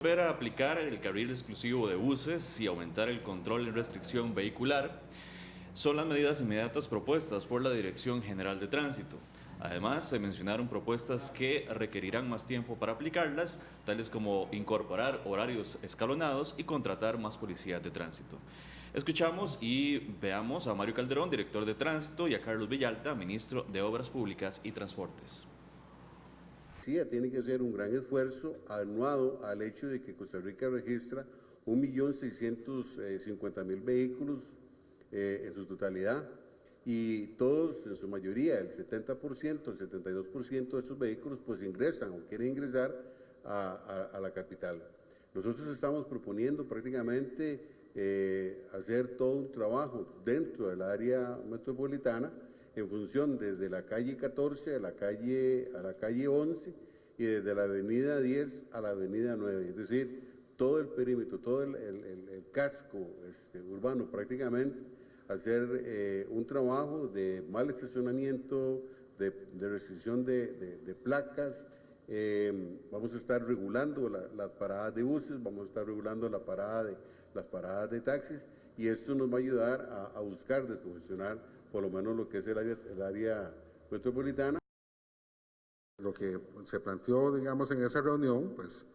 Volver a aplicar el carril exclusivo de buses y aumentar el control y restricción vehicular son las medidas inmediatas propuestas por la Dirección General de Tránsito. Además, se mencionaron propuestas que requerirán más tiempo para aplicarlas, tales como incorporar horarios escalonados y contratar más policías de tránsito. Escuchamos y veamos a Mario Calderón, director de Tránsito, y a Carlos Villalta, ministro de Obras Públicas y Transportes. Sí, tiene que ser un gran esfuerzo anuado al hecho de que Costa Rica registra 1.650.000 vehículos en su totalidad y todos, en su mayoría, el 70%, el 72% de esos vehículos pues ingresan o quieren ingresar a la capital. Nosotros estamos proponiendo prácticamente hacer todo un trabajo dentro del área metropolitana en función desde la calle 14 a la calle 11 y desde la avenida 10 a la avenida 9, es decir, todo el perímetro, todo el casco urbano prácticamente, hacer un trabajo de mal estacionamiento, de restricción de placas. Vamos a estar regulando las paradas de buses, vamos a estar regulando las paradas de taxis, y esto nos va a ayudar a buscar descongestionar por lo menos lo que es el área metropolitana. Lo que se planteó, digamos, en esa reunión, pues,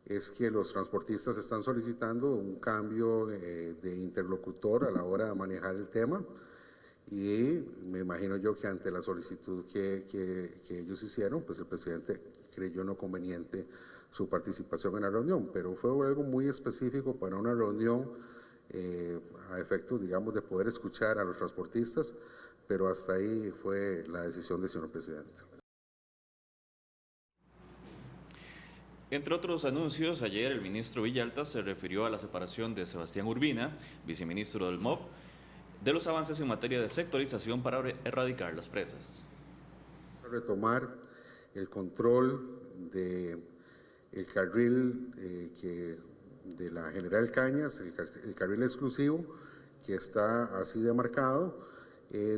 es que los transportistas están solicitando un cambio de interlocutor a la hora de manejar el tema, y me imagino yo que ante la solicitud que ellos hicieron, pues el presidente creyó no conveniente su participación en la reunión, pero fue algo muy específico para una reunión a efectos, digamos, de poder escuchar a los transportistas, pero hasta ahí fue la decisión del señor presidente. Entre otros anuncios, ayer el ministro Villalta se refirió a la separación de Sebastián Urbina, viceministro del MOP, de los avances en materia de sectorización para erradicar las presas. Retomar el control del carril de la General Cañas, el carril exclusivo, que está así demarcado,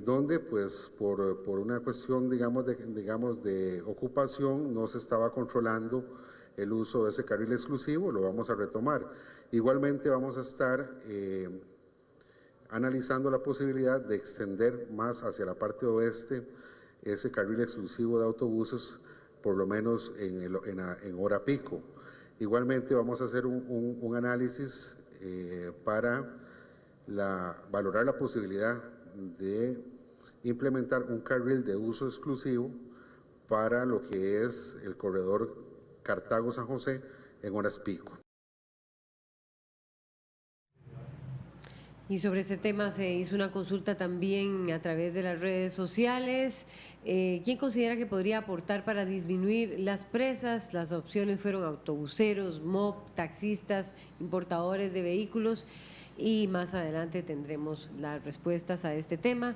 donde pues por una cuestión digamos de ocupación no se estaba controlando el uso de ese carril exclusivo. Lo vamos a retomar. Igualmente vamos a estar analizando la posibilidad de extender más hacia la parte oeste ese carril exclusivo de autobuses, por lo menos en hora pico. Igualmente vamos a hacer un análisis para valorar la posibilidad de implementar un carril de uso exclusivo para lo que es el corredor Cartago-San José en horas pico. Y sobre este tema se hizo una consulta también a través de las redes sociales. ¿Quién considera que podría aportar para disminuir las presas? Las opciones fueron autobuseros, MOP, taxistas, importadores de vehículos, y más adelante tendremos las respuestas a este tema.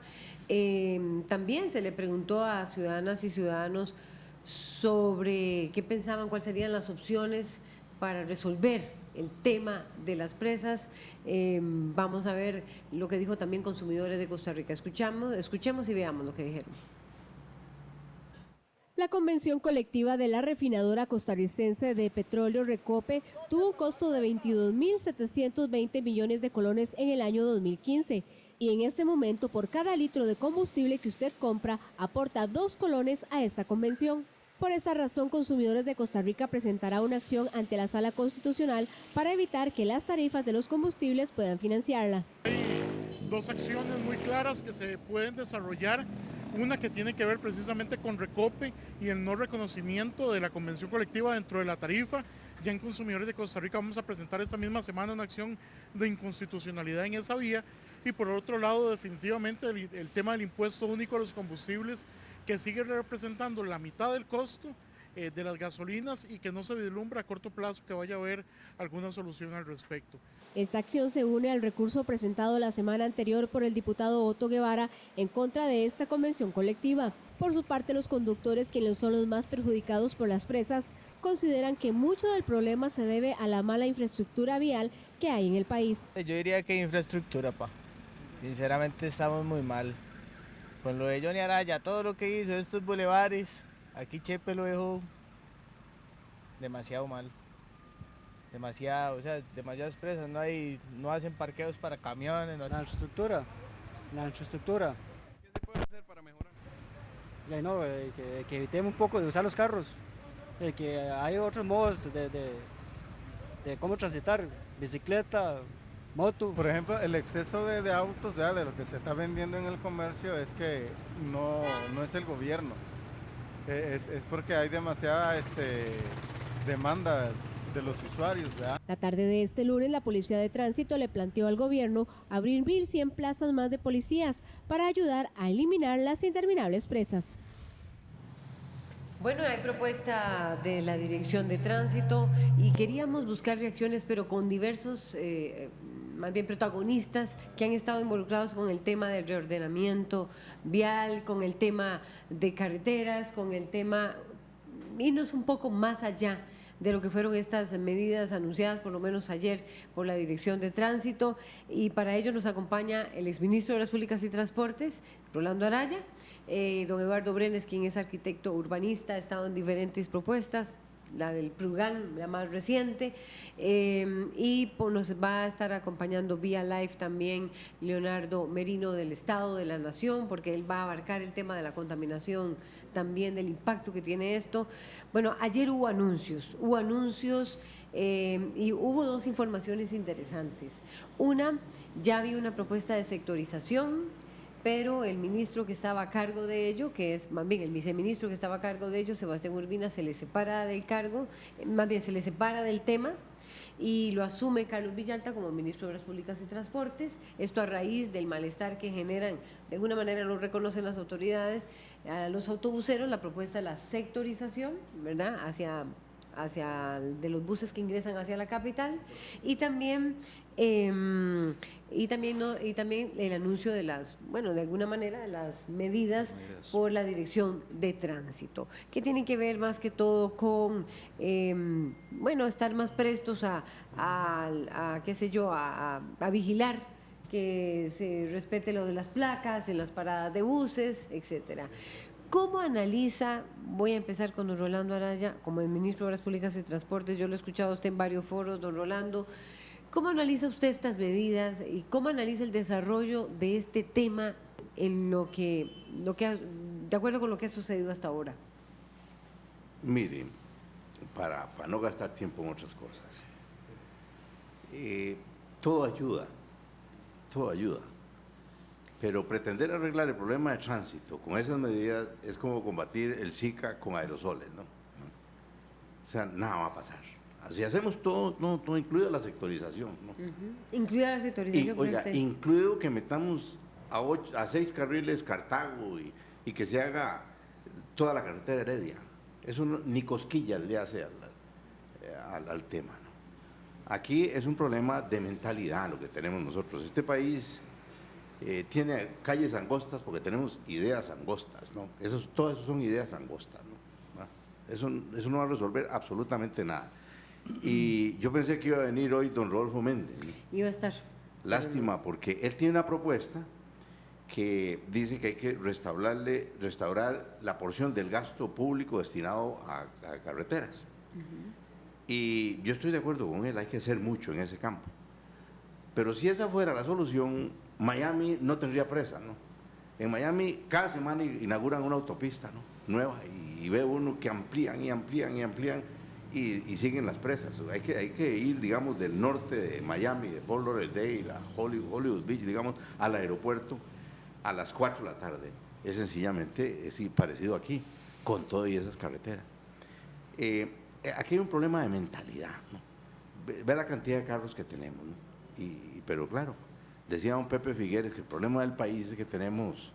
También se le preguntó a ciudadanas y ciudadanos sobre qué pensaban, cuáles serían las opciones para resolver el tema de las presas. Vamos a ver lo que dijo también Consumidores de Costa Rica. Escuchemos y veamos lo que dijeron. La convención colectiva de la refinadora costarricense de petróleo Recope tuvo un costo de 22.720 millones de colones en el año 2015, y en este momento por cada litro de combustible que usted compra aporta 2 colones a esta convención. Por esta razón, Consumidores de Costa Rica presentará una acción ante la Sala Constitucional para evitar que las tarifas de los combustibles puedan financiarla. Hay 2 acciones muy claras que se pueden desarrollar. Una que tiene que ver precisamente con Recope y el no reconocimiento de la convención colectiva dentro de la tarifa. Ya en Consumidores de Costa Rica vamos a presentar esta misma semana una acción de inconstitucionalidad en esa vía. Y por otro lado, definitivamente el tema del impuesto único a los combustibles, que sigue representando la mitad del costo de las gasolinas, y que no se vislumbra a corto plazo que vaya a haber alguna solución al respecto. Esta acción se une al recurso presentado la semana anterior por el diputado Otto Guevara en contra de esta convención colectiva. Por su parte, los conductores, quienes son los más perjudicados por las presas, consideran que mucho del problema se debe a la mala infraestructura vial que hay en el país. Yo diría que infraestructura, sinceramente estamos muy mal. Con lo de Johnny Araya, todo lo que hizo, estos bulevares, aquí Chepe lo dejó demasiado mal. Demasiado, o sea, demasiadas presas, no hacen parqueos para camiones. La infraestructura. ¿Qué se puede hacer para mejorar? Ya no, que evitemos un poco de usar los carros, que hay otros modos de cómo transitar, bicicleta, moto. Por ejemplo, el exceso de autos, de lo que se está vendiendo en el comercio es que no es el gobierno, es porque hay demasiada demanda de los usuarios, ¿verdad? La tarde de este lunes, la Policía de Tránsito le planteó al gobierno abrir 1.100 plazas más de policías para ayudar a eliminar las interminables presas. Bueno, hay propuesta de la Dirección de Tránsito y queríamos buscar reacciones, pero con diversos, más bien protagonistas que han estado involucrados con el tema del reordenamiento vial, con el tema de carreteras, con el tema, irnos un poco más allá de lo que fueron estas medidas anunciadas por lo menos ayer por la Dirección de Tránsito, y para ello nos acompaña el exministro de Obras Públicas y Transportes, Rolando Araya, don Eduardo Brenes, quien es arquitecto urbanista, ha estado en diferentes propuestas, la del PRUGAN, la más reciente, y nos va a estar acompañando vía live también Leonardo Merino del Estado de la Nación, porque él va a abarcar el tema de la contaminación, también del impacto que tiene esto. Bueno, ayer hubo anuncios y hubo dos informaciones interesantes. Una, ya había una propuesta de sectorización, pero el ministro que estaba a cargo de ello, que es más bien el viceministro que estaba a cargo de ello, Sebastián Urbina, se le separa del cargo, más bien se le separa del tema y lo asume Carlos Villalta como ministro de Obras Públicas y Transportes. Esto a raíz del malestar que generan, de alguna manera lo reconocen las autoridades, a los autobuseros, la propuesta de la sectorización, ¿verdad?, hacia de los buses que ingresan hacia la capital, y también el anuncio de las, bueno, de alguna manera las medidas por la Dirección de Tránsito, que tienen que ver más que todo con bueno, estar más prestos a qué sé yo, a vigilar que se respete lo de las placas en las paradas de buses, etcétera. ¿Cómo analiza? Voy a empezar con don Rolando Araya, como el ministro de Obras Públicas y Transportes. Yo lo he escuchado a usted en varios foros, don Rolando. ¿Cómo analiza usted estas medidas y cómo analiza el desarrollo de este tema en lo que de acuerdo con lo que ha sucedido hasta ahora? Miren, para no gastar tiempo en otras cosas, todo ayuda, pero pretender arreglar el problema de tránsito con esas medidas es como combatir el Zika con aerosoles, ¿no? O sea, nada va a pasar. Si hacemos todo, incluida la sectorización, ¿no? Incluida la sectorización. Oiga, incluido que metamos a 6 carriles Cartago y que se haga toda la carretera Heredia. Eso ni cosquillas le hace al tema, ¿no? Aquí es un problema de mentalidad lo que tenemos nosotros. Este país tiene calles angostas porque tenemos ideas angostas, ¿no? Todo eso son ideas angostas, ¿no? Eso no va a resolver absolutamente nada. Y yo pensé que iba a venir hoy don Rodolfo Méndez, ¿no? Iba a estar. Lástima, porque él tiene una propuesta que dice que hay que restaurar la porción del gasto público destinado a carreteras. Y yo estoy de acuerdo con él, hay que hacer mucho en ese campo. Pero si esa fuera la solución, Miami no tendría presa, ¿no? En Miami cada semana inauguran una autopista, ¿no?, nueva, y ve uno que amplían y siguen las presas. Hay que ir, digamos, del norte de Miami, de Fort Lauderdale, a Hollywood Beach, digamos, al aeropuerto a las 4 de la tarde. Es sencillamente parecido aquí, con todas esas carreteras. Aquí hay un problema de mentalidad, ¿no? Ve la cantidad de carros que tenemos, ¿no? Pero claro, decía don Pepe Figueres que el problema del país es que tenemos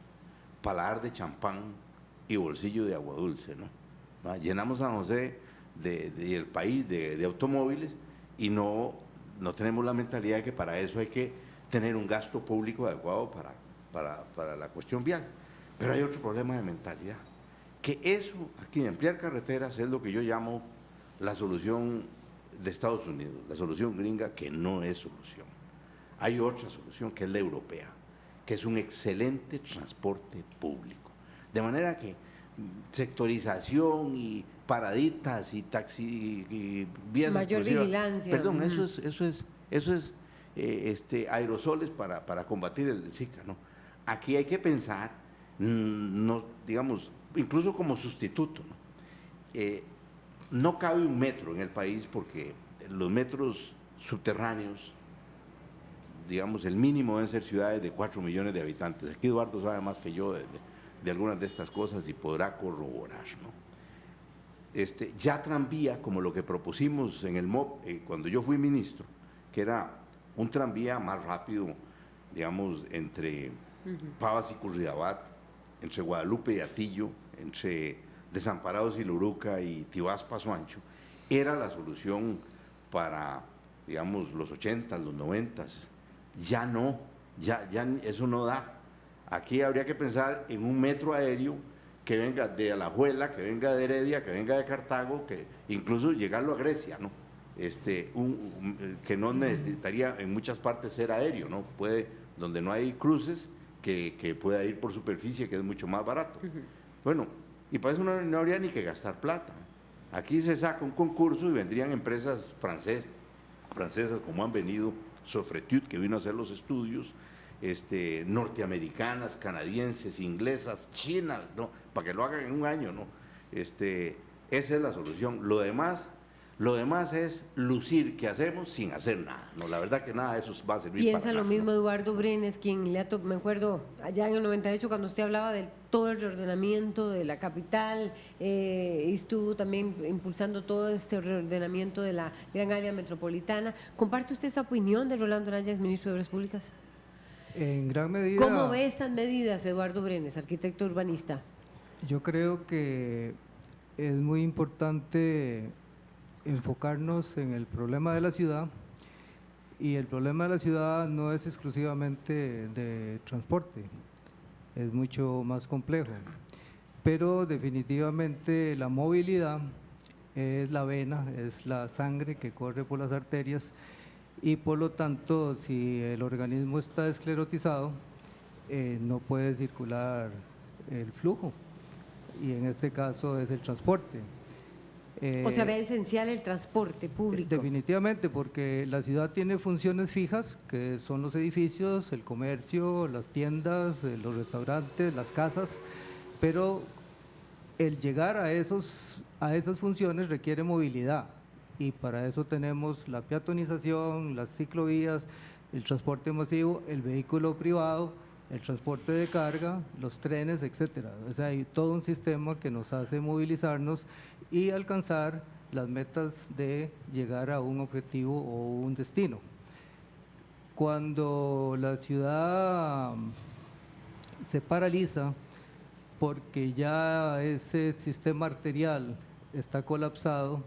paladar de champán y bolsillo de agua dulce, ¿no? Llenamos San José y el país de automóviles y no tenemos la mentalidad de que para eso hay que tener un gasto público adecuado para la cuestión vial. Pero hay otro problema de mentalidad, que eso, aquí de ampliar carreteras, es lo que yo llamo la solución de Estados Unidos, la solución gringa, que no es solución. Hay otra solución, que es la europea, que es un excelente transporte público. De manera que sectorización y paraditas y taxi y vías mayor exclusivas. vigilancia. Perdón, eso es aerosoles para combatir el Zika, ¿no? Aquí hay que pensar, no, digamos, incluso como sustituto, ¿no? No cabe un metro en el país porque los metros subterráneos, digamos, el mínimo deben ser ciudades de 4 millones de habitantes. Aquí Eduardo sabe más que yo de algunas de estas cosas y podrá corroborar, ¿no? Ya tranvía, como lo que propusimos en el MOP cuando yo fui ministro, que era un tranvía más rápido, digamos, entre Pavas y Curridabat, entre Guadalupe y Atillo, entre Desamparados y Luruca y Tibás Paso Ancho, era la solución para, digamos, los 80, los 90. Ya no, ya eso no da. Aquí habría que pensar en un metro aéreo que venga de Alajuela, que venga de Heredia, que venga de Cartago, que incluso llegarlo a Grecia, ¿no? Que no necesitaría en muchas partes ser aéreo, ¿no? Puede, donde no hay cruces, que pueda ir por superficie, que es mucho más barato. Bueno, y para eso no habría ni que gastar plata. Aquí se saca un concurso y vendrían empresas francesas como han venido Sofretud, que vino a hacer los estudios, norteamericanas, canadienses, inglesas, chinas, ¿no? Para que lo hagan en un año, ¿no? Esa es la solución. Lo demás es lucir que hacemos sin hacer nada, ¿no? La verdad que nada de eso va a servir Piensa para lo nada, mismo ¿no? Eduardo Brenes, quien me acuerdo allá en el 98 cuando usted hablaba de todo el reordenamiento de la capital, y estuvo también impulsando todo este reordenamiento de la gran área metropolitana. ¿Comparte usted esa opinión de Rolando Náñez, ministro de Obras Públicas? En gran medida. ¿Cómo ve estas medidas, Eduardo Brenes, arquitecto urbanista? Yo creo que es muy importante enfocarnos en el problema de la ciudad, y el problema de la ciudad no es exclusivamente de transporte, es mucho más complejo, pero definitivamente la movilidad es la vena, es la sangre que corre por las arterias, y por lo tanto si el organismo está esclerotizado no puede circular el flujo, y en este caso es el transporte. O sea, ve esencial el transporte público. Definitivamente, porque la ciudad tiene funciones fijas, que son los edificios, el comercio, las tiendas, los restaurantes, las casas, pero el llegar a esas funciones requiere movilidad, y para eso tenemos la peatonización, las ciclovías, el transporte masivo, el vehículo privado, el transporte de carga, los trenes, etcétera. O sea, hay todo un sistema que nos hace movilizarnos y alcanzar las metas de llegar a un objetivo o un destino. Cuando la ciudad se paraliza porque ya ese sistema arterial está colapsado,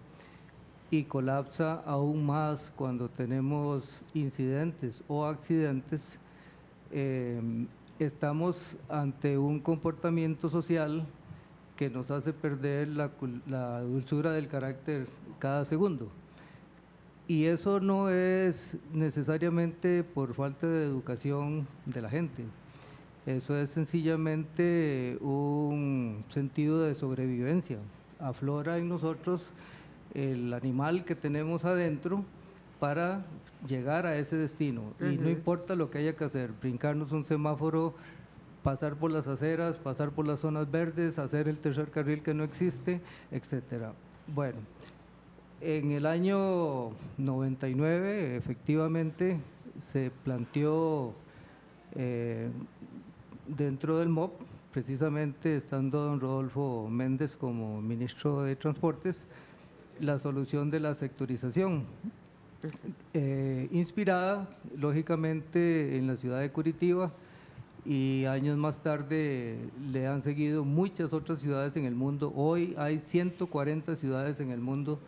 y colapsa aún más cuando tenemos incidentes o accidentes, estamos ante un comportamiento social que nos hace perder la dulzura del carácter cada segundo. Y eso no es necesariamente por falta de educación de la gente, eso es sencillamente un sentido de sobrevivencia. Aflora en nosotros el animal que tenemos adentro para llegar a ese destino, y no importa lo que haya que hacer, brincarnos un semáforo, pasar por las aceras, pasar por las zonas verdes, hacer el tercer carril que no existe, etcétera. Bueno, en el año 99 efectivamente se planteó dentro del MOP, precisamente estando don Rodolfo Méndez como ministro de Transportes, la solución de la sectorización, inspirada lógicamente en la ciudad de Curitiba, y años más tarde le han seguido muchas otras ciudades en el mundo. Hoy hay 140 ciudades en el mundo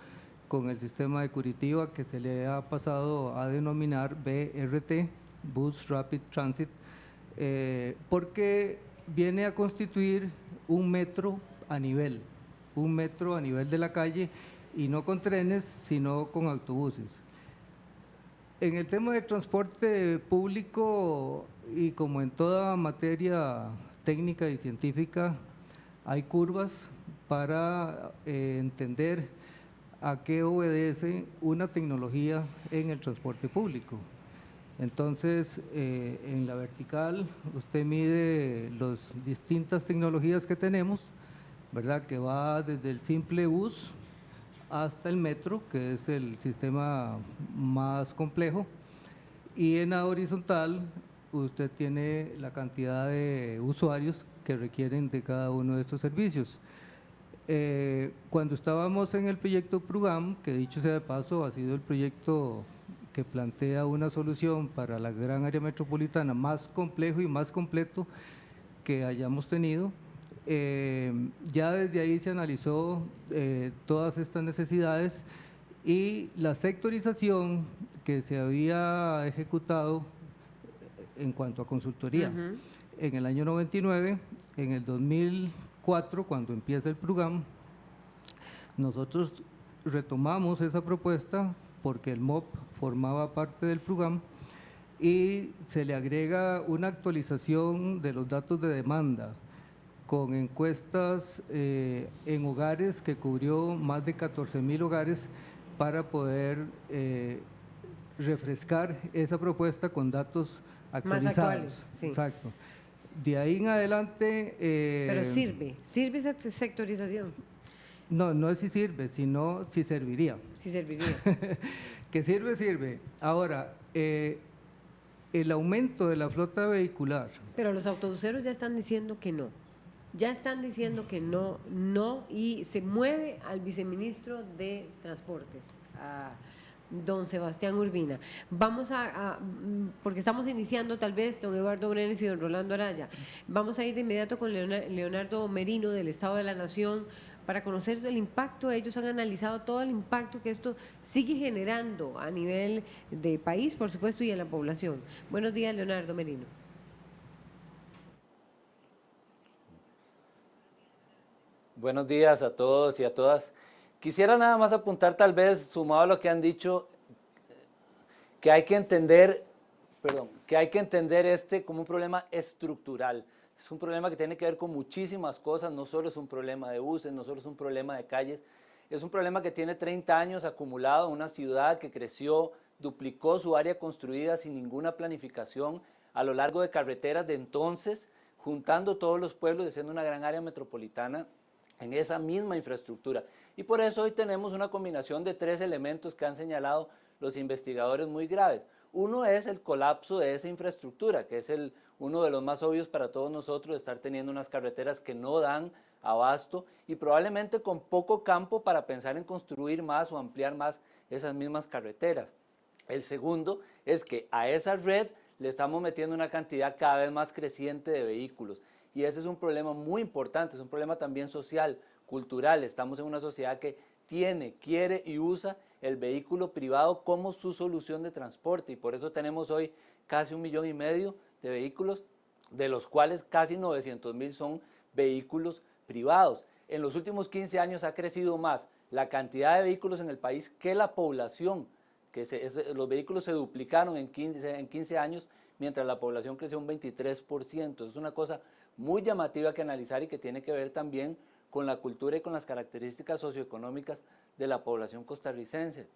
con el sistema de Curitiba, que se le ha pasado a denominar BRT, Bus Rapid Transit, porque viene a constituir un metro a nivel de la calle, y no con trenes, sino con autobuses. En el tema de transporte público, y como en toda materia técnica y científica, hay curvas para entender a qué obedece una tecnología en el transporte público. Entonces, en la vertical usted mide las distintas tecnologías que tenemos, ¿verdad? Que va desde el simple bus hasta el metro, que es el sistema más complejo, y en la horizontal usted tiene la cantidad de usuarios que requieren de cada uno de estos servicios. Cuando estábamos en el proyecto PRUGAM, que dicho sea de paso ha sido el proyecto que plantea una solución para la gran área metropolitana más complejo y más completo que hayamos tenido, ya desde ahí se analizó todas estas necesidades y la sectorización que se había ejecutado en cuanto a consultoría. En el año 99, en el 2004, cuando empieza el PRUGAM, nosotros retomamos esa propuesta porque el MOP formaba parte del PRUGAM y se le agrega una actualización de los datos de demanda con encuestas en hogares que cubrió más de 14.000 hogares para poder refrescar esa propuesta con datos actualizados. Más actuales, sí. Exacto. De ahí en adelante… Pero ¿sirve esa sectorización? No, no es si sirve, sino si serviría. Sí serviría. Que sirve, sirve. Ahora, el aumento de la flota vehicular… Pero los autobuseros ya están diciendo que no. Ya están diciendo que no, y se mueve al viceministro de Transportes, a don Sebastián Urbina. Vamos porque estamos iniciando tal vez, don Eduardo Brenes y don Rolando Araya, vamos a ir de inmediato con Leonardo Merino del Estado de la Nación para conocer el impacto. Ellos han analizado todo el impacto que esto sigue generando a nivel de país, por supuesto, y en la población. Buenos días, Leonardo Merino. Buenos días a todos y a todas. Quisiera nada más apuntar, tal vez, sumado a lo que han dicho, que hay que entender, como un problema estructural. Es un problema que tiene que ver con muchísimas cosas, no solo es un problema de buses, no solo es un problema de calles, es un problema que tiene 30 años acumulado, una ciudad que creció, duplicó su área construida sin ninguna planificación a lo largo de carreteras de entonces, juntando todos los pueblos y haciendo una gran área metropolitana en esa misma infraestructura. Y por eso hoy tenemos una combinación de 3 elementos que han señalado los investigadores muy graves. Uno es el colapso de esa infraestructura, que es uno de los más obvios para todos nosotros, de estar teniendo unas carreteras que no dan abasto y probablemente con poco campo para pensar en construir más o ampliar más esas mismas carreteras. El segundo es que a esa red le estamos metiendo una cantidad cada vez más creciente de vehículos. Y ese es un problema muy importante, es un problema también social, cultural. Estamos en una sociedad que tiene, quiere y usa el vehículo privado como su solución de transporte y por eso tenemos hoy casi 1,5 millones de vehículos, de los cuales casi 900,000 son vehículos privados. En los últimos 15 años ha crecido más la cantidad de vehículos en el país que la población, los vehículos se duplicaron en 15 años, mientras la población creció un 23%. Es una cosa muy llamativa que analizar y que tiene que ver también con la cultura y con las características socioeconómicas de la población costarricense.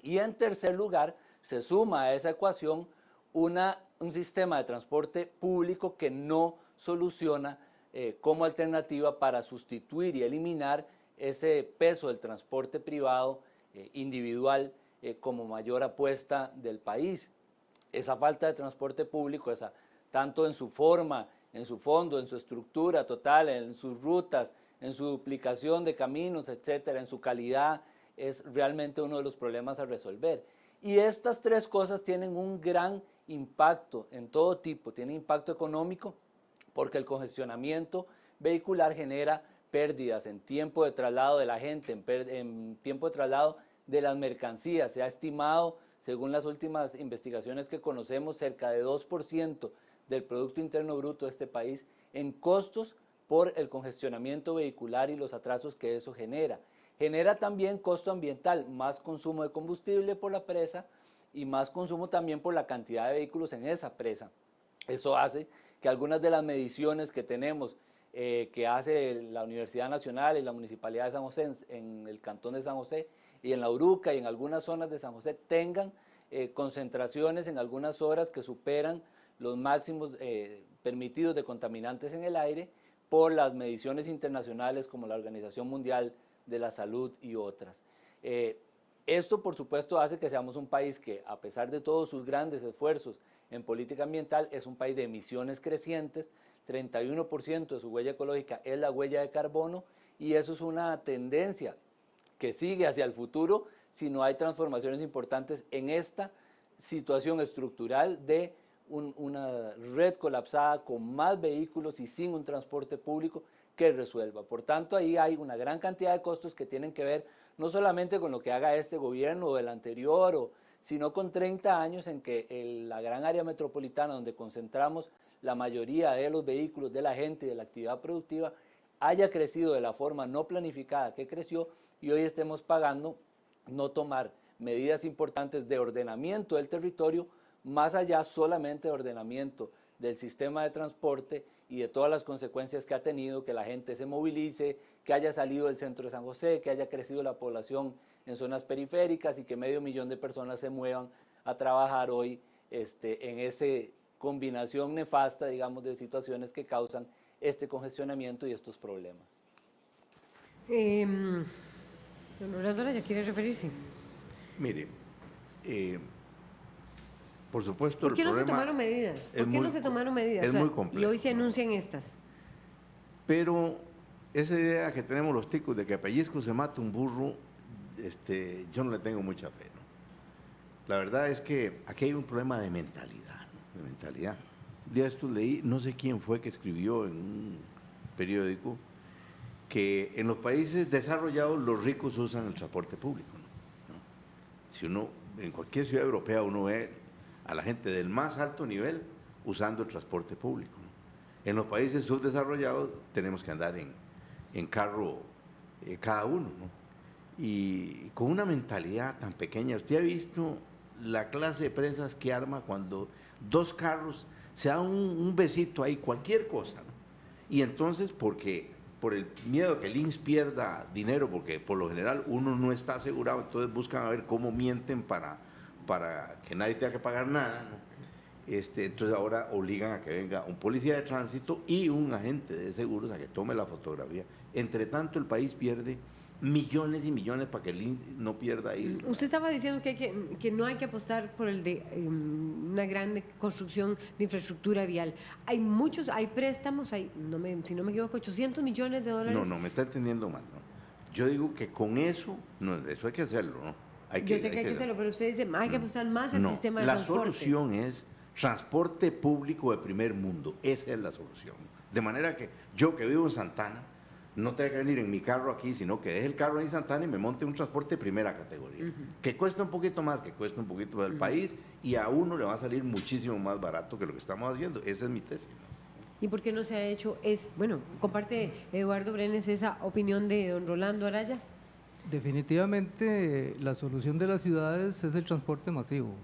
Y en tercer lugar, se suma a esa ecuación un sistema de transporte público que no soluciona como alternativa para sustituir y eliminar ese peso del transporte privado individual como mayor apuesta del país. Esa falta de transporte público, tanto en su forma, en su fondo, en su estructura total, en sus rutas, en su duplicación de caminos, etcétera, en su calidad, es realmente uno de los problemas a resolver. Y estas 3 cosas tienen un gran impacto en todo tipo. Tiene impacto económico porque el congestionamiento vehicular genera pérdidas en tiempo de traslado de la gente, en tiempo de traslado de las mercancías. Se ha estimado, según las últimas investigaciones que conocemos, cerca de 2% del Producto Interno Bruto de este país en costos por el congestionamiento vehicular y los atrasos que eso genera. Genera también costo ambiental, más consumo de combustible por la presa y más consumo también por la cantidad de vehículos en esa presa. Eso hace que algunas de las mediciones que tenemos que hace la Universidad Nacional y la Municipalidad de San José en el Cantón de San José y en La Uruca y en algunas zonas de San José tengan concentraciones en algunas horas que superan los máximos permitidos de contaminantes en el aire por las mediciones internacionales como la Organización Mundial de la Salud y otras. Esto, por supuesto, hace que seamos un país que, a pesar de todos sus grandes esfuerzos en política ambiental, es un país de emisiones crecientes. 31% de su huella ecológica es la huella de carbono, y eso es una tendencia que sigue hacia el futuro si no hay transformaciones importantes en esta situación estructural de una red colapsada con más vehículos y sin un transporte público que resuelva. Por tanto, ahí hay una gran cantidad de costos que tienen que ver no solamente con lo que haga este gobierno o el anterior, sino con 30 años en que la gran área metropolitana donde concentramos la mayoría de los vehículos, de la gente y de la actividad productiva, haya crecido de la forma no planificada que creció, y hoy estemos pagando no tomar medidas importantes de ordenamiento del territorio, más allá solamente de ordenamiento del sistema de transporte y de todas las consecuencias que ha tenido que la gente se movilice, que haya salido del centro de San José, que haya crecido la población en zonas periféricas y que 500,000 de personas se muevan a trabajar hoy en esa combinación nefasta, digamos, de situaciones que causan este congestionamiento y estos problemas. Don Rolando Araya, ¿quiere referirse? Mire, por supuesto, ¿Por qué no se tomaron medidas? ¿Por qué no se tomaron medidas? Es muy complejo. Y hoy se anuncian estas. Pero esa idea que tenemos los ticos de que a pellizco se mata un burro, yo no le tengo mucha fe, ¿no? La verdad es que aquí hay un problema de mentalidad, ¿no? De mentalidad. Un día esto leí, no sé quién fue que escribió en un periódico, que en los países desarrollados los ricos usan el transporte público, ¿no? Si uno, en cualquier ciudad europea, uno ve a la gente del más alto nivel usando el transporte público, ¿no? En los países subdesarrollados tenemos que andar en carro cada uno, ¿no? Y con una mentalidad tan pequeña. Usted ha visto la clase de presas que arma cuando dos carros se dan un besito ahí, cualquier cosa, ¿no? Y entonces, por el miedo a que el INSS pierda dinero, porque por lo general uno no está asegurado, entonces buscan a ver cómo mienten para que nadie tenga que pagar nada, ¿no? Entonces ahora obligan a que venga un policía de tránsito y un agente de seguros a que tome la fotografía. Entre tanto, el país pierde millones y millones para que el INSS no pierda ahí. Usted estaba diciendo que no hay que apostar por una gran construcción de infraestructura vial. Hay préstamos, si no me equivoco, 800 millones de dólares. No, me está entendiendo mal, ¿no? Yo digo que con eso hay que hacerlo, ¿no? Yo sé que hay que hacerlo, pero usted dice, hay que apostar más al sistema de transporte. La solución es transporte público de primer mundo. Esa es la solución. De manera que yo, que vivo en Santana, no tenga que venir en mi carro aquí, sino que deje el carro ahí en Santana y me monte un transporte de primera categoría. Que cuesta un poquito más, que cuesta un poquito más del país, y a uno le va a salir muchísimo más barato que lo que estamos haciendo. Esa es mi tesis. ¿Y por qué no se ha hecho? ¿Comparte Eduardo Brenes esa opinión de don Rolando Araya? Definitivamente la solución de las ciudades es el transporte masivo,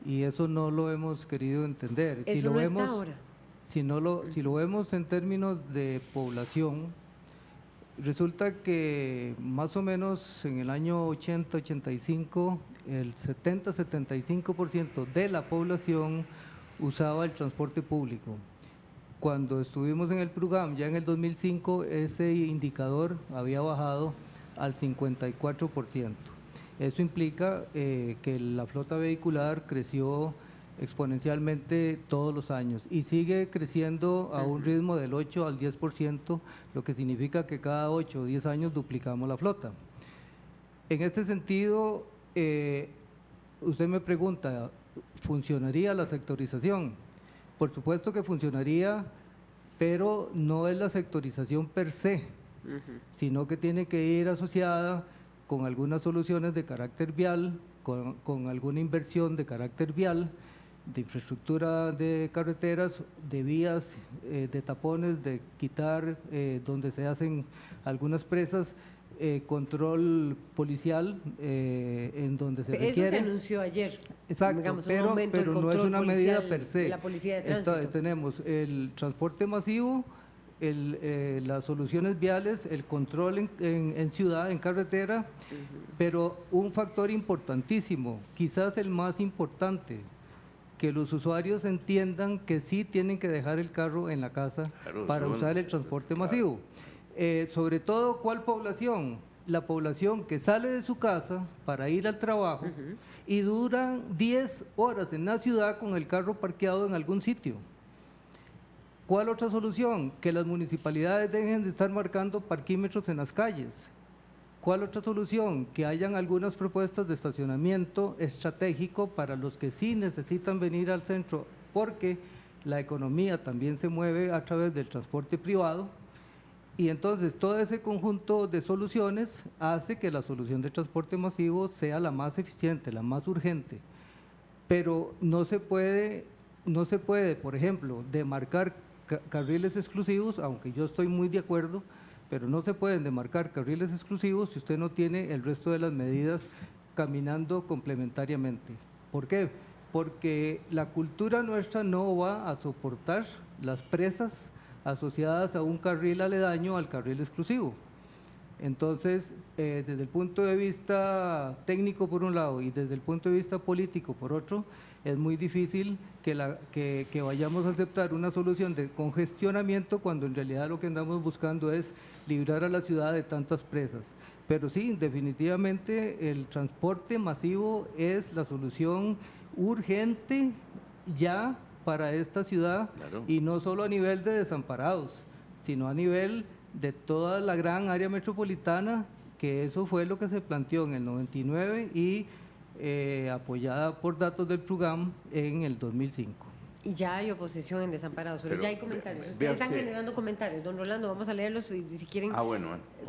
y eso no lo hemos querido entender. Eso no está ahora. Si lo vemos en términos de población, resulta que más o menos en el año 80-85, el 70-75% de la población usaba el transporte público. Cuando estuvimos en el PRUGAM, ya en el 2005, ese indicador había bajado al 54%. Eso implica que la flota vehicular creció exponencialmente todos los años y sigue creciendo a un ritmo del 8 al 10%, lo que significa que cada 8 o 10 años duplicamos la flota. En este sentido, usted me pregunta, ¿funcionaría la sectorización? Por supuesto que funcionaría, pero no es la sectorización per se, sino que tiene que ir asociada con algunas soluciones de carácter vial, con alguna inversión de carácter vial, de infraestructura de carreteras, de vías, de tapones, de quitar donde se hacen algunas presas, control policial en donde se requiere. Eso se anunció ayer. Exacto, digamos, pero no es una medida per se. De la policía de tránsito. Entonces tenemos el transporte masivo las soluciones viales, el control en ciudad, en carretera, pero un factor importantísimo, quizás el más importante, que los usuarios entiendan que sí tienen que dejar el carro en la casa para usar el transporte masivo. Sobre todo, ¿cuál población? La población que sale de su casa para ir al trabajo y duran 10 horas en la ciudad con el carro parqueado en algún sitio. ¿Cuál otra solución? Que las municipalidades dejen de estar marcando parquímetros en las calles. ¿Cuál otra solución? Que hayan algunas propuestas de estacionamiento estratégico para los que sí necesitan venir al centro, porque la economía también se mueve a través del transporte privado, y entonces todo ese conjunto de soluciones hace que la solución de transporte masivo sea la más eficiente, la más urgente. Pero no se puede, por ejemplo, demarcar carriles exclusivos, aunque yo estoy muy de acuerdo, pero no se pueden demarcar carriles exclusivos si usted no tiene el resto de las medidas caminando complementariamente. ¿Por qué? Porque la cultura nuestra no va a soportar las presas asociadas a un carril aledaño al carril exclusivo. Entonces, desde el punto de vista técnico por un lado y desde el punto de vista político por otro, es muy difícil que vayamos a aceptar una solución de congestionamiento cuando en realidad lo que andamos buscando es librar a la ciudad de tantas presas. Pero sí, definitivamente el transporte masivo es la solución urgente ya para esta ciudad, y no solo a nivel de desamparados, sino a nivel de toda la gran área metropolitana, que eso fue lo que se planteó en el 99 y apoyada por datos del PRUGAM en el 2005. Y ya hay oposición en desamparados, pero ya hay comentarios. Ustedes están generando comentarios. Don Rolando, vamos a leerlos y si quieren...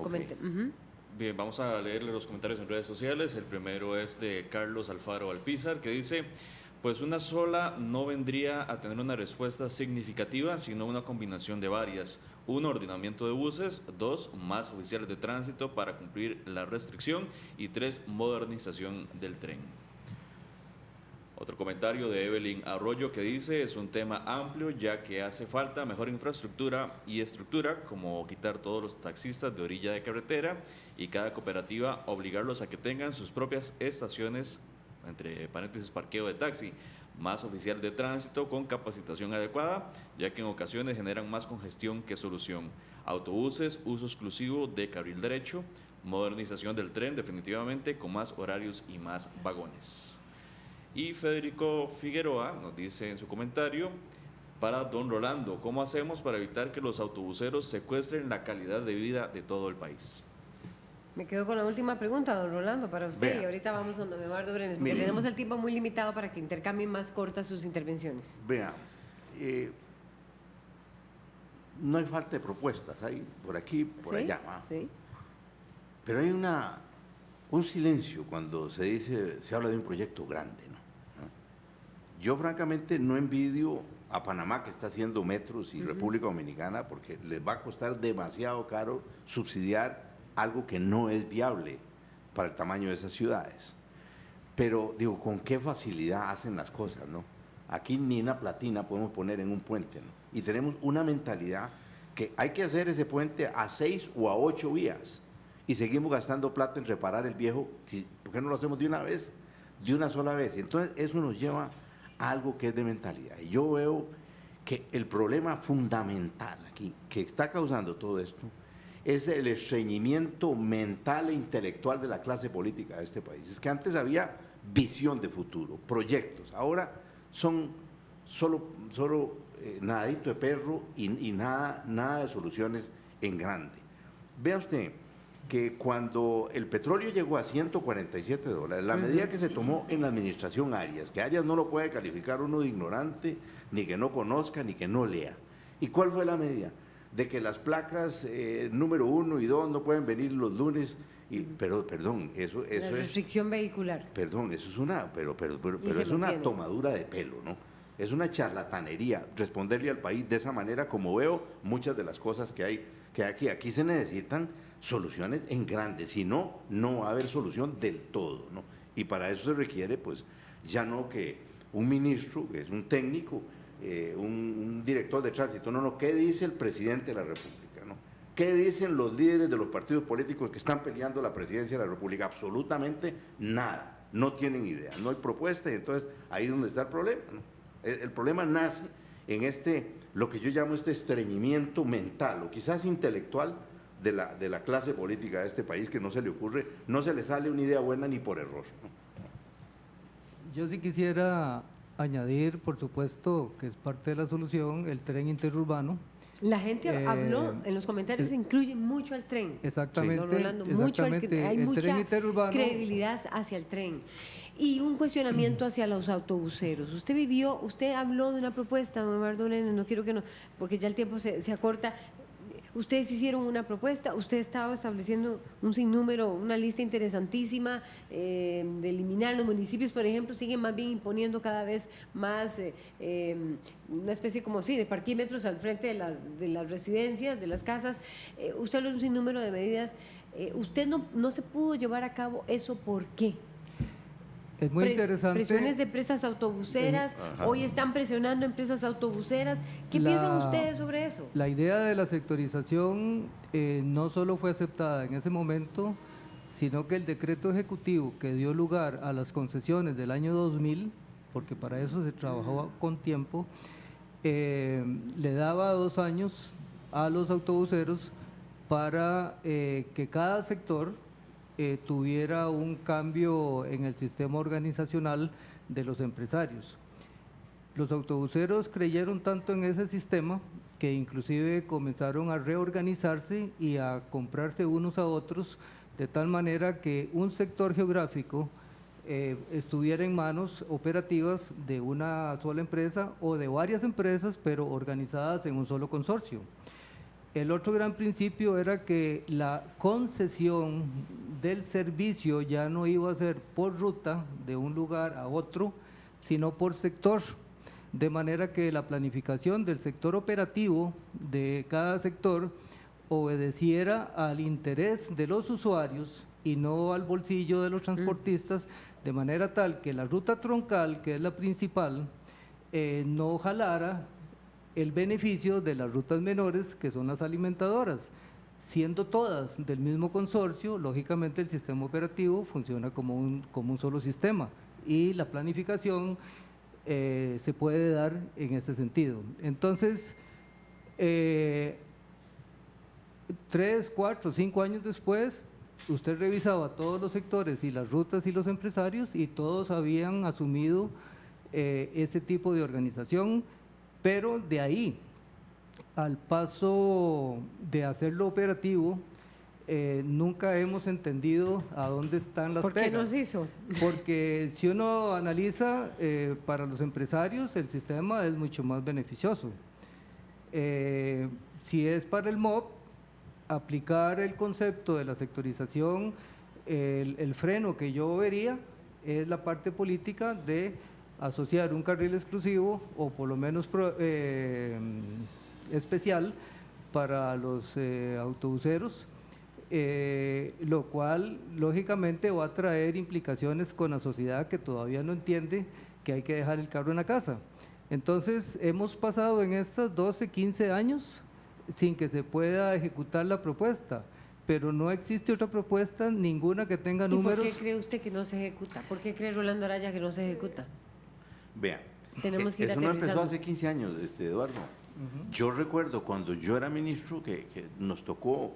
comenten. Bien, vamos a leerle los comentarios en redes sociales. El primero es de Carlos Alfaro Alpizar, que dice: pues una sola no vendría a tener una respuesta significativa, sino una combinación de varias. 1, ordenamiento de buses. 2, más oficiales de tránsito para cumplir la restricción. Y 3, modernización del tren. Otro comentario de Evelyn Arroyo, que dice: es un tema amplio, ya que hace falta mejor infraestructura y estructura, como quitar todos los taxistas de orilla de carretera y cada cooperativa obligarlos a que tengan sus propias estaciones, entre paréntesis parqueo de taxi, más oficial de tránsito con capacitación adecuada, ya que en ocasiones generan más congestión que solución. Autobuses, uso exclusivo de carril derecho, modernización del tren definitivamente con más horarios y más vagones. Y Federico Figueroa nos dice en su comentario: para don Rolando, ¿cómo hacemos para evitar que los autobuseros secuestren la calidad de vida de todo el país? Me quedo con la última pregunta, don Rolando, para usted. Y ahorita vamos con don Eduardo Brenes, porque tenemos el tiempo muy limitado para que intercambien más cortas sus intervenciones. Vea, no hay falta de propuestas, hay por aquí, por allá. Sí. Pero hay un silencio cuando se habla de un proyecto grande, ¿no? Yo francamente no envidio a Panamá, que está haciendo metros, y República Dominicana, porque les va a costar demasiado caro subsidiar algo que no es viable para el tamaño de esas ciudades. Pero digo, ¿con qué facilidad hacen las cosas, no? Aquí ni una platina podemos poner en un puente, ¿no? Y tenemos una mentalidad que hay que hacer ese puente a 6 o a 8 vías, y seguimos gastando plata en reparar el viejo. ¿Por qué no lo hacemos de una vez, de una sola vez? Entonces eso nos lleva a algo que es de mentalidad. Y yo veo que el problema fundamental aquí, que está causando todo esto, es el estreñimiento mental e intelectual de la clase política de este país. Es que antes había visión de futuro, proyectos, ahora son solo nadadito de perro y nada de soluciones en grande. Vea usted que cuando el petróleo llegó a $147, la medida que se tomó en la administración Arias, que Arias no lo puede calificar uno de ignorante, ni que no conozca, ni que no lea. ¿Y cuál fue la medida? De que las placas número 1 y 2 no pueden venir los lunes, pero perdón, eso la restricción vehicular. Perdón, eso es pero es una tomadura de pelo, ¿no? Es una charlatanería responderle al país de esa manera, como veo muchas de las cosas que hay aquí. Aquí se necesitan soluciones en grande, si no, no va a haber solución del todo, ¿no? Y para eso se requiere, pues, ya no que un ministro, que es un técnico, un director de tránsito. No, ¿qué dice el presidente de la República? ¿No? ¿Qué dicen los líderes de los partidos políticos que están peleando la presidencia de la República? Absolutamente nada, no tienen idea, no hay propuesta, y entonces ahí es donde está el problema, ¿no? El problema nace en lo que yo llamo estreñimiento mental, o quizás intelectual, de la clase política de este país, que no se le ocurre, no se le sale una idea buena ni por error, ¿no? Yo sí quisiera añadir, por supuesto, que es parte de la solución, el tren interurbano. La gente habló, en los comentarios incluye mucho al tren. Exactamente. Don Rolando, mucho hay el mucha tren interurbano, credibilidad hacia el tren. Y un cuestionamiento hacia los autobuseros. Usted habló de una propuesta, don Eduardo Brenes, no quiero que no, porque ya el tiempo se acorta. Ustedes hicieron una propuesta, usted estaba estableciendo un sinnúmero, una lista interesantísima de eliminar los municipios, por ejemplo, siguen más bien imponiendo cada vez más una especie como de parquímetros al frente de las residencias, de las casas. Usted habló de un sinnúmero de medidas. Usted no se pudo llevar a cabo eso, ¿por qué? Es muy interesante. Presiones de empresas autobuseras, hoy están presionando empresas autobuseras. ¿Qué piensan ustedes sobre eso? La idea de la sectorización no solo fue aceptada en ese momento, sino que el decreto ejecutivo que dio lugar a las concesiones del año 2000, porque para eso se trabajó con tiempo, le daba 2 años a los autobuseros para que cada sector tuviera un cambio en el sistema organizacional de los empresarios. Los autobuseros creyeron tanto en ese sistema que inclusive comenzaron a reorganizarse y a comprarse unos a otros, de tal manera que un sector geográfico estuviera en manos operativas de una sola empresa o de varias empresas, pero organizadas en un solo consorcio. El otro gran principio era que la concesión del servicio ya no iba a ser por ruta de un lugar a otro, sino por sector, de manera que la planificación del sector operativo de cada sector obedeciera al interés de los usuarios y no al bolsillo de los transportistas, de manera tal que la ruta troncal, que es la principal, no jalara el beneficio de las rutas menores, que son las alimentadoras. Siendo todas del mismo consorcio, lógicamente el sistema operativo funciona como un solo sistema y la planificación se puede dar en ese sentido. Entonces, 3, 4, 5 años después, usted revisaba todos los sectores y las rutas y los empresarios y todos habían asumido ese tipo de organización. Pero de ahí al paso de hacerlo operativo, nunca hemos entendido a dónde están las pegas. ¿Por qué nos hizo? Porque si uno analiza, para los empresarios el sistema es mucho más beneficioso. Si es para el MOB, aplicar el concepto de la sectorización, el freno que yo vería es la parte política de asociar un carril exclusivo o por lo menos especial para los autobuseros, lo cual lógicamente va a traer implicaciones con la sociedad que todavía no entiende que hay que dejar el carro en la casa. Entonces hemos pasado en estos 12, 15 años sin que se pueda ejecutar la propuesta, pero no existe otra propuesta, ninguna que tenga números. ¿Y por qué cree usted que no se ejecuta? ¿Por qué cree Rolando Araya que no se ejecuta? Vean, tenemos que ir eso no empezó aterrizando. hace 15 años, Eduardo. Yo recuerdo cuando yo era ministro que nos tocó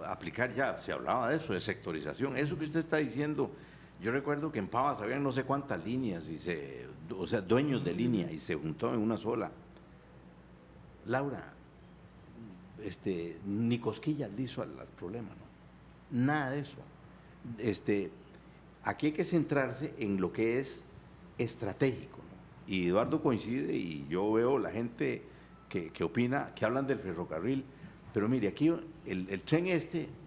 aplicar, ya se hablaba de eso, de sectorización. Eso que usted está diciendo, yo recuerdo que en Pavas habían no sé cuántas líneas, o sea, dueños de línea, y se juntó en una sola. Laura, ni cosquillas le hizo al problema, ¿no? Nada de eso. Aquí hay que centrarse en lo que es estratégico, ¿no? Y Eduardo coincide, y yo veo la gente que opina, que hablan del ferrocarril, pero mire, aquí el tren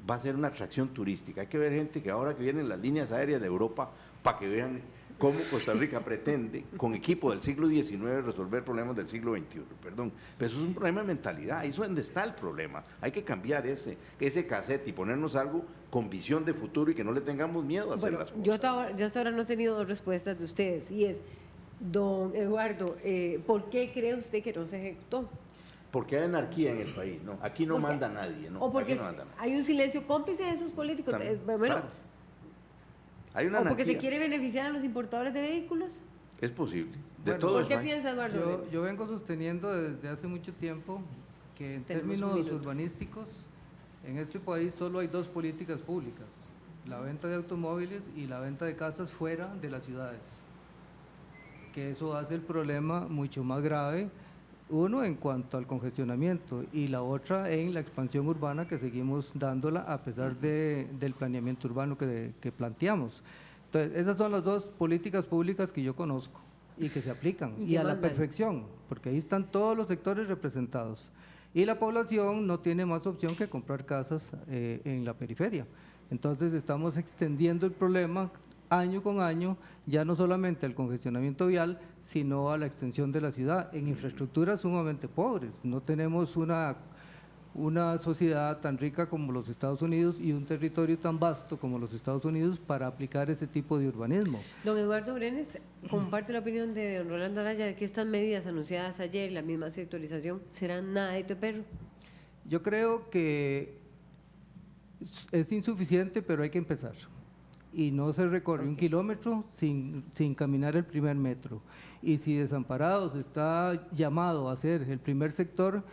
va a ser una atracción turística. Hay que ver gente que ahora que vienen las líneas aéreas de Europa, para que vean cómo Costa Rica pretende, con equipo del siglo XIX, resolver problemas del siglo XXI, perdón. Pero eso es un problema de mentalidad, eso es donde está el problema. Hay que cambiar ese cassette y ponernos algo con visión de futuro y que no le tengamos miedo a hacer las cosas. Yo hasta ahora no he tenido 2 respuestas de ustedes, y es, Don Eduardo, ¿por qué cree usted que no se ejecutó? Porque hay anarquía en el país, ¿no? Aquí no manda nadie, ¿no? O porque Aquí no manda nadie. hay un silencio cómplice de esos políticos. Claro. Hay una o porque anarquía. se quiere beneficiar a los importadores de vehículos. Es posible. De Bueno, todos. ¿Por qué piensa Eduardo? Yo vengo sosteniendo desde hace mucho tiempo que en Tenemos un términos minuto. urbanísticos, en este país solo hay dos políticas públicas: la venta de automóviles y la venta de casas fuera de las ciudades. Que eso hace el problema mucho más grave, uno en cuanto al congestionamiento y la otra en la expansión urbana que seguimos dándola a pesar del planeamiento urbano que planteamos. Entonces, esas son las dos políticas públicas que yo conozco y que se aplican, ¿Y y qué a la mandan? perfección, porque ahí están todos los sectores representados. Y la población no tiene más opción que comprar casas en la periferia. Entonces, estamos extendiendo el problema año con año, ya no solamente al congestionamiento vial, sino a la extensión de la ciudad, en infraestructuras sumamente pobres. No tenemos una sociedad tan rica como los Estados Unidos y un territorio tan vasto como los Estados Unidos para aplicar ese tipo de urbanismo. Don Eduardo Brenes comparte la opinión de don Rolando Araya de que estas medidas anunciadas ayer, la misma sectorización, serán nada de perro. Yo creo que es insuficiente, pero hay que empezar. Y no se recorre un kilómetro sin caminar el primer metro. Y si Desamparados está llamado a ser el primer sector,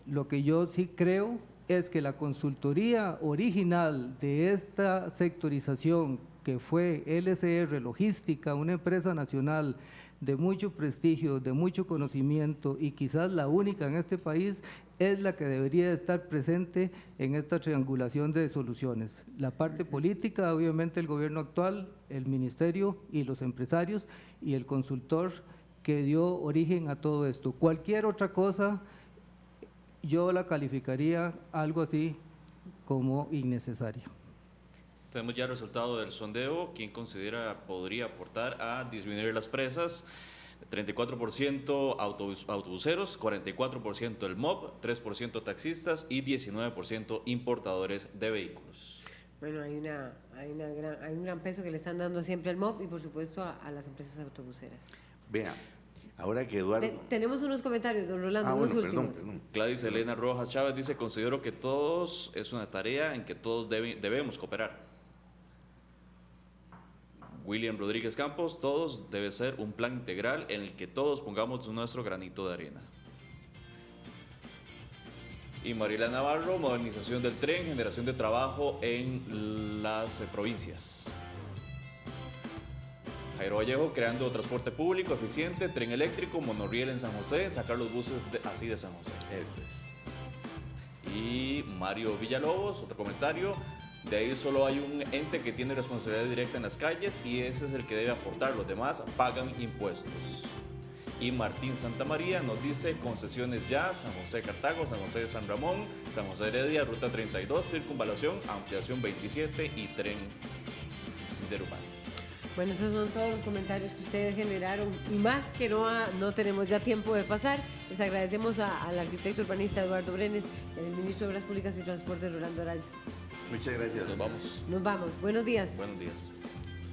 lo que yo sí creo es que la consultoría original de esta sectorización, que fue LCR Logística, una empresa nacional de mucho prestigio, de mucho conocimiento y quizás la única en este país, es la que debería estar presente en esta triangulación de soluciones. La parte política, obviamente el gobierno actual, el ministerio y los empresarios y el consultor que dio origen a todo esto. Cualquier otra cosa yo la calificaría algo así como innecesaria. Tenemos ya el resultado del sondeo. ¿Quién considera podría aportar a disminuir las presas? 34% autobuseros, 44% el MOB, 3% taxistas y 19% importadores de vehículos. Bueno, hay un gran peso que le están dando siempre al MOB y por supuesto a las empresas autobuseras. Vea, ahora que Eduardo... Tenemos unos comentarios, don Rolando, unos últimos. Gladys Elena Rojas Chávez dice: considero que todos es una tarea en que todos debemos cooperar. William Rodríguez Campos: todos debe ser un plan integral en el que todos pongamos nuestro granito de arena. Y Mariela Navarro: modernización del tren, generación de trabajo en las provincias. Jairo Vallejo: creando transporte público eficiente, tren eléctrico, monorriel en San José, sacar los buses así de San José. Y Mario Villalobos, otro comentario: de ahí solo hay un ente que tiene responsabilidad directa en las calles y ese es el que debe aportar, los demás pagan impuestos. Y Martín Santamaría nos dice: concesiones ya, San José Cartago, San José de San Ramón, San José Heredia, Ruta 32, Circunvalación, Ampliación 27 y Tren Interurbano. Bueno, esos son todos los comentarios que ustedes generaron y más que no tenemos ya tiempo de pasar. Les agradecemos al arquitecto urbanista Eduardo Brenes y al ministro de Obras Públicas y Transporte Rolando Araya. Muchas gracias. Nos vamos. Nos vamos. Buenos días. Buenos días.